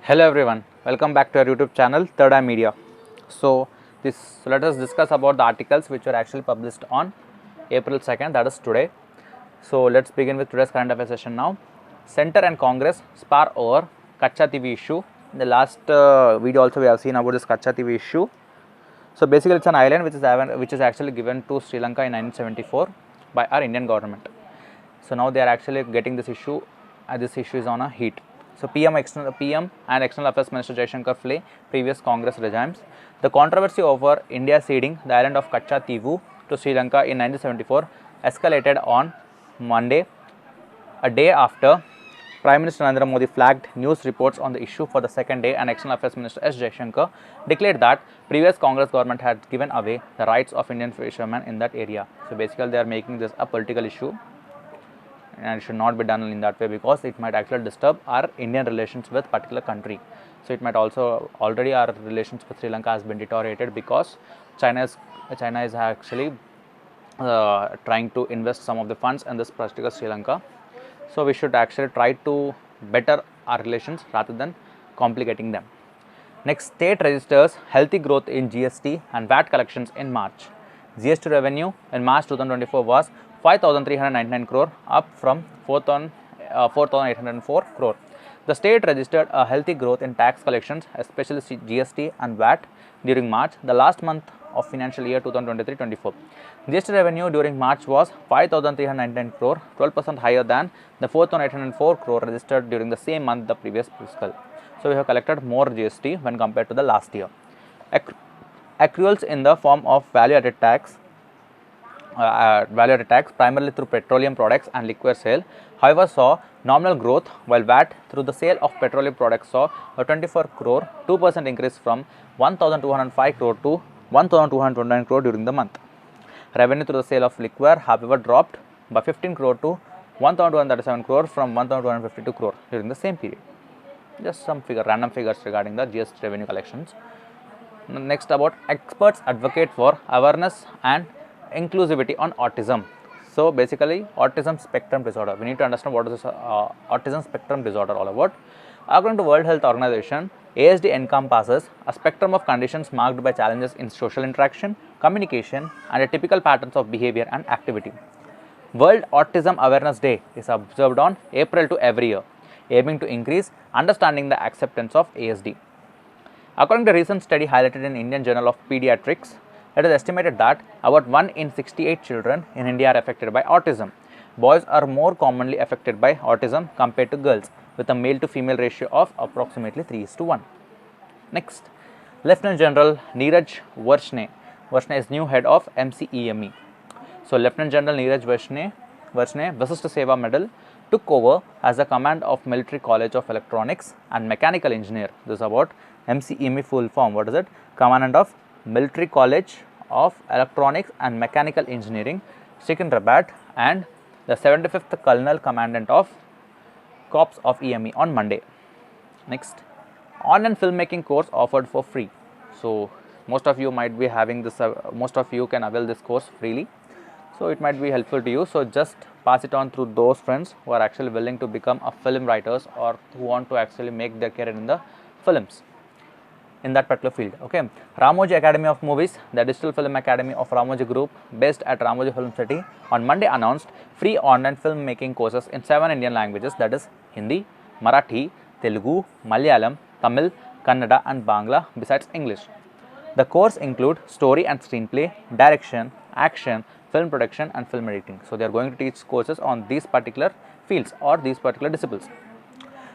Hello everyone, welcome back to our YouTube channel Third Eye Media. So let us discuss about the articles which were actually published on April 2nd, that is today. So let's begin with today's current affairs session now. Center and Congress spar over Kacha TV issue. In the last video also we have seen about this Kacha TV issue. So basically it's an island which is actually given to Sri Lanka in 1974 by our Indian government. So now they are actually getting this issue, this issue is on a heat. So PM and External Affairs Minister Jaishankar flee previous Congress regimes. The controversy over India ceding the island of Kacha Tivu to Sri Lanka in 1974 escalated on Monday, a day after Prime Minister Narendra Modi flagged news reports on the issue for the second day, and External Affairs Minister S. Jaishankar declared that previous Congress government had given away the rights of Indian fishermen in that area. So basically they are making this a political issue, and it should not be done in that way because it might actually disturb our Indian relations with particular country. So it might also, already our relations with Sri Lanka has been deteriorated because China is actually trying to invest some of the funds in this particular Sri Lanka. So we should actually try to better our relations rather than complicating them. Next, state registers healthy growth in GST and VAT collections in March. GST revenue in March 2024 was 5,399 crore, up from 4,804 crore. The state registered a healthy growth in tax collections, especially GST and VAT, during March, the last month of financial year 2023-24. GST revenue during March was 5,399 crore, 12% higher than the 4,804 crore registered during the same month the previous fiscal. So we have collected more GST when compared to the last year. Accruals in the form of value-added tax primarily through petroleum products and liquor sale, however, saw nominal growth, while VAT through the sale of petroleum products saw a 24 crore 2% increase from 1,205 crore to 1,229 crore during the month. Revenue through the sale of liquor, however, dropped by 15 crore to 1,237 crore from 1,252 crore during the same period. Just some random figures regarding the GST revenue collections. Next, about experts advocate for awareness and inclusivity on autism. So basically autism spectrum disorder, we need to understand what is this autism spectrum disorder all about. According to World Health Organization, ASD encompasses a spectrum of conditions marked by challenges in social interaction, communication, and a typical patterns of behavior and activity. World Autism Awareness Day is observed on April 2 every year, aiming to increase understanding the acceptance of ASD. According to a recent study highlighted in Indian Journal of Pediatrics, it is estimated that about 1 in 68 children in India are affected by autism. Boys are more commonly affected by autism compared to girls, with a male to female ratio of approximately 3:1. Next, Lieutenant General Neeraj Varshney is new head of MCEME. So Lieutenant General Neeraj Varshney, Vasishtha Seva Medal, took over as the command of Military College of Electronics and Mechanical Engineer. This is about MCEME full form. What is it? Commandant of Military College of Electronics and Mechanical Engineering, Secunderabad, and the 75th Colonel Commandant of Corps of EME on Monday. Next, online filmmaking course offered for free. So most of you might be having this, most of you can avail this course freely. So it might be helpful to you. So just pass it on through those friends who are actually willing to become a film writers or who want to actually make their career in the films in that particular field. Okay, Ramoji Academy of Movies, the digital film academy of Ramoji Group based at Ramoji Film City, on Monday announced free online film making courses in 7 Indian languages, that is Hindi, Marathi, Telugu, Malayalam, Tamil, Kannada and Bangla besides English. The course include story and screenplay, direction, action, film production and film editing. So they are going to teach courses on these particular fields or these particular disciplines.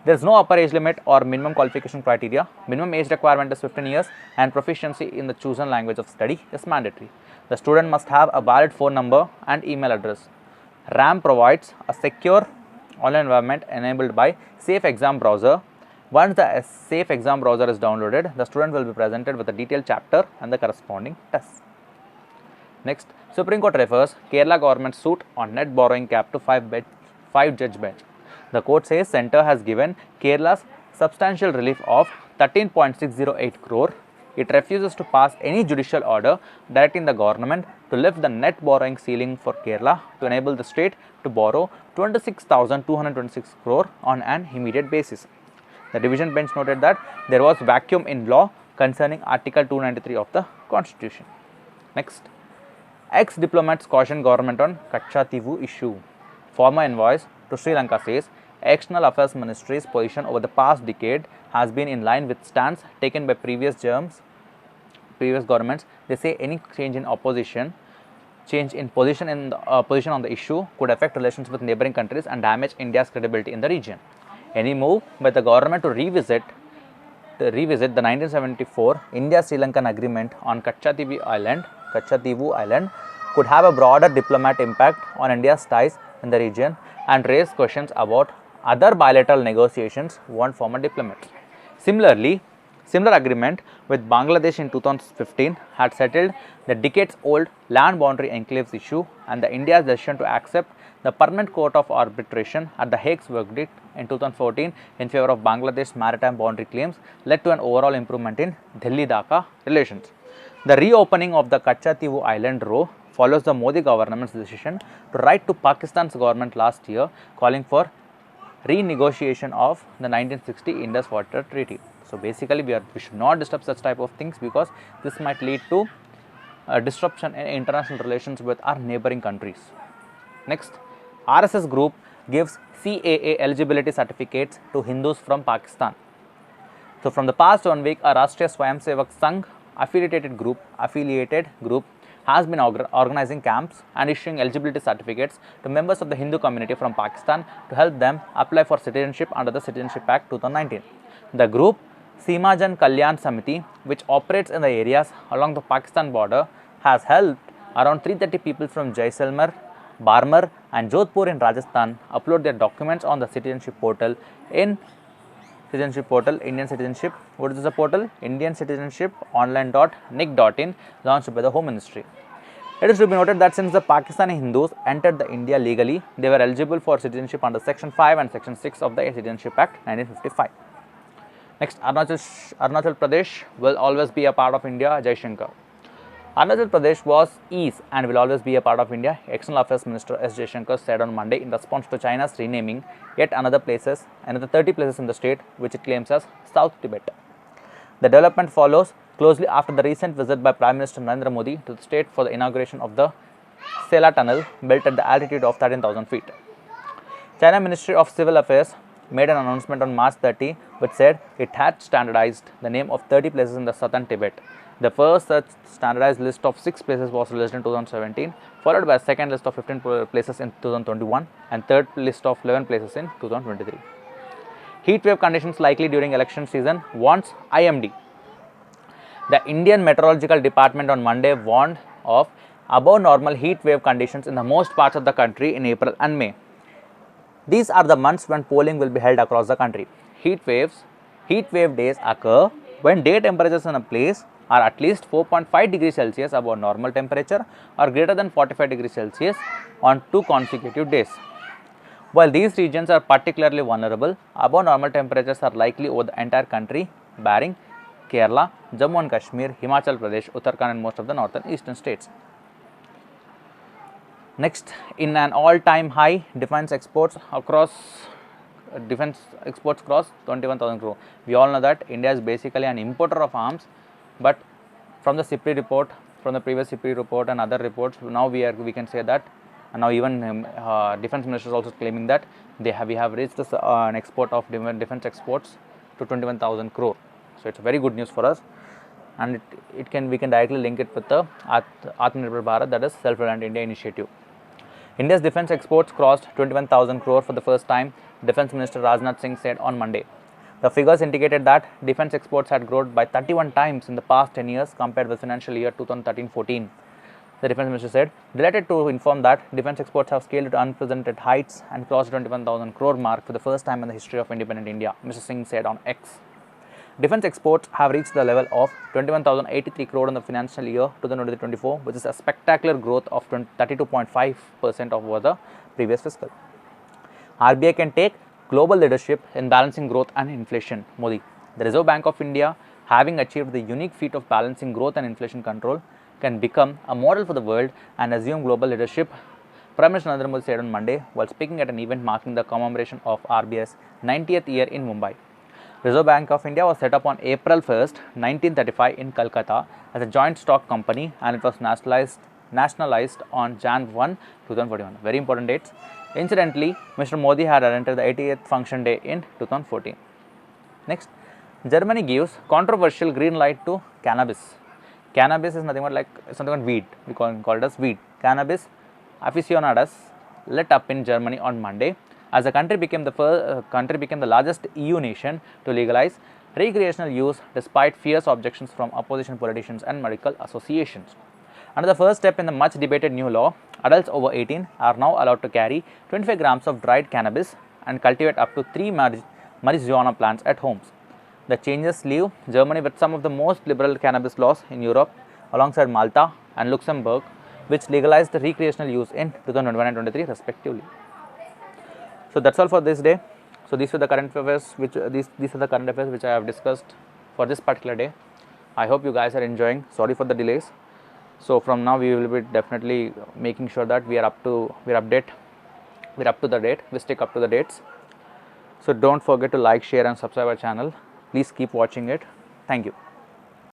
There is no upper age limit or minimum qualification criteria. Minimum age requirement is 15 years and proficiency in the chosen language of study is mandatory. The student must have a valid phone number and email address. RAM provides a secure online environment enabled by Safe Exam Browser. Once the Safe Exam Browser is downloaded, the student will be presented with a detailed chapter and the corresponding tests. Next, Supreme Court refers Kerala government suit on net borrowing cap to 5-judge bench. The court says Centre has given Kerala's substantial relief of 13.608 crore. It refuses to pass any judicial order directing the government to lift the net borrowing ceiling for Kerala to enable the state to borrow 26,226 crore on an immediate basis. The division bench noted that there was vacuum in law concerning Article 293 of the Constitution. Next, ex-diplomats caution government on Kachativu issue. Former envoys to Sri Lanka says External Affairs Ministry's position over the past decade has been in line with stance taken by previous governments. They say any change in position on the issue could affect relations with neighboring countries and damage India's credibility in the region. Any move by the government to revisit the 1974 India-Sri Lankan agreement on Kachativu Island could have a broader diplomatic impact on India's ties in the region and raise questions about other bilateral negotiations warned former diplomats. Similar agreement with Bangladesh in 2015 had settled the decades-old land boundary enclaves issue, and the India's decision to accept the Permanent Court of Arbitration at the Hague's verdict in 2014 in favor of Bangladesh's maritime boundary claims led to an overall improvement in Delhi-Dhaka relations. The reopening of the Kachativu Island row follows the Modi government's decision to write to Pakistan's government last year calling for renegotiation of the 1960 Indus Water Treaty. So basically, we should not disturb such type of things because this might lead to disruption in international relations with our neighboring countries. Next, RSS group gives CAA eligibility certificates to Hindus from Pakistan. So from the past 1 week, a Rashtriya Swayamsevak Sangh affiliated group has been organizing camps and issuing eligibility certificates to members of the Hindu community from Pakistan to help them apply for citizenship under the Citizenship Act 2019. The group Seemajan Kalyan Samiti, which operates in the areas along the Pakistan border, has helped around 330 people from Jaisalmer, Barmer and Jodhpur in Rajasthan upload their documents on the citizenship portal Indian Citizenship. What is the portal? Indian Citizenship Online.nic.in, launched by the Home Ministry. It is to be noted that since the Pakistani Hindus entered the India legally, they were eligible for citizenship under Section 5 and Section 6 of the Citizenship Act 1955. Next, Arunachal Pradesh will always be a part of India, Jaishankar. Arunachal Pradesh is and will always be a part of India, External Affairs Minister S. Jaishankar said on Monday in response to China's renaming yet another 30 places in the state, which it claims as South Tibet. The development follows closely after the recent visit by Prime Minister Narendra Modi to the state for the inauguration of the Sela Tunnel, built at the altitude of 13,000 feet. China Ministry of Civil Affairs made an announcement on March 30, which said it had standardized the name of 30 places in the southern Tibet. The first such standardized list of 6 places was released in 2017, followed by a second list of 15 places in 2021 and third list of 11 places in 2023. Heat wave conditions likely during election season, warns IMD. The Indian Meteorological Department on Monday warned of above normal heat wave conditions in the most parts of the country in April and May. These are the months when polling will be held across the country. Heat wave days occur when day temperatures in a place are at least 4.5 degrees Celsius above normal temperature or greater than 45 degrees Celsius on 2 consecutive days. While these regions are particularly vulnerable, above normal temperatures are likely over the entire country, barring Kerala, Jammu and Kashmir, Himachal Pradesh, Uttarakhand and most of the northern eastern states. Next, in an all-time high, defense exports cross 21,000 crore. We all know that India is basically an importer of arms, but from the CIPRI report, from the previous CIPRI report and other reports, now we can say that, and now even defense minister is also claiming that we have reached this, an export of defense exports to 21,000 crore. So it's very good news for us, and we can directly link it with the Atmanirbhar Bharat, that is Self-Reliant India initiative. India's defense exports crossed 21,000 crore for the first time, Defense Minister Rajnath Singh said on Monday. The figures indicated that defense exports had grown by 31 times in the past 10 years compared with financial year 2013-14. The Defense Minister said, delighted to inform that defense exports have scaled to unprecedented heights and crossed 21,000 crore mark for the first time in the history of independent India, Mr. Singh said on X. Defense exports have reached the level of 21,083 crore in the financial year 2023-24, which is a spectacular growth of 32.5% over the previous fiscal. RBI can take global leadership in balancing growth and inflation, Modi. The Reserve Bank of India, having achieved the unique feat of balancing growth and inflation control, can become a model for the world and assume global leadership, Prime Minister Narendra Modi said on Monday while speaking at an event marking the commemoration of RBI's 90th year in Mumbai. Reserve Bank of India was set up on April 1st, 1935 in Calcutta as a joint stock company, and it was nationalized on Jan 1, 2041. Very important dates. Incidentally, Mr. Modi had entered the 88th function day in 2014. Next, Germany gives controversial green light to cannabis. Cannabis is nothing but like something like weed. We call it as weed. Cannabis aficionados lit up in Germany on Monday as the country became the largest EU nation to legalize recreational use despite fierce objections from opposition politicians and medical associations. Under the first step in the much debated new law, adults over 18 are now allowed to carry 25 grams of dried cannabis and cultivate up to 3 marijuana plants at homes. The changes leave Germany with some of the most liberal cannabis laws in Europe, alongside Malta and Luxembourg, which legalized the recreational use in 2021 and 23 respectively. So that's all for this day. So these are the current affairs which I have discussed for this particular day. I hope you guys are enjoying. Sorry for the delays. So from now we will be definitely making sure that we up to the date. We stick up to the dates. So don't forget to like, share and subscribe our channel. Please keep watching it. Thank you.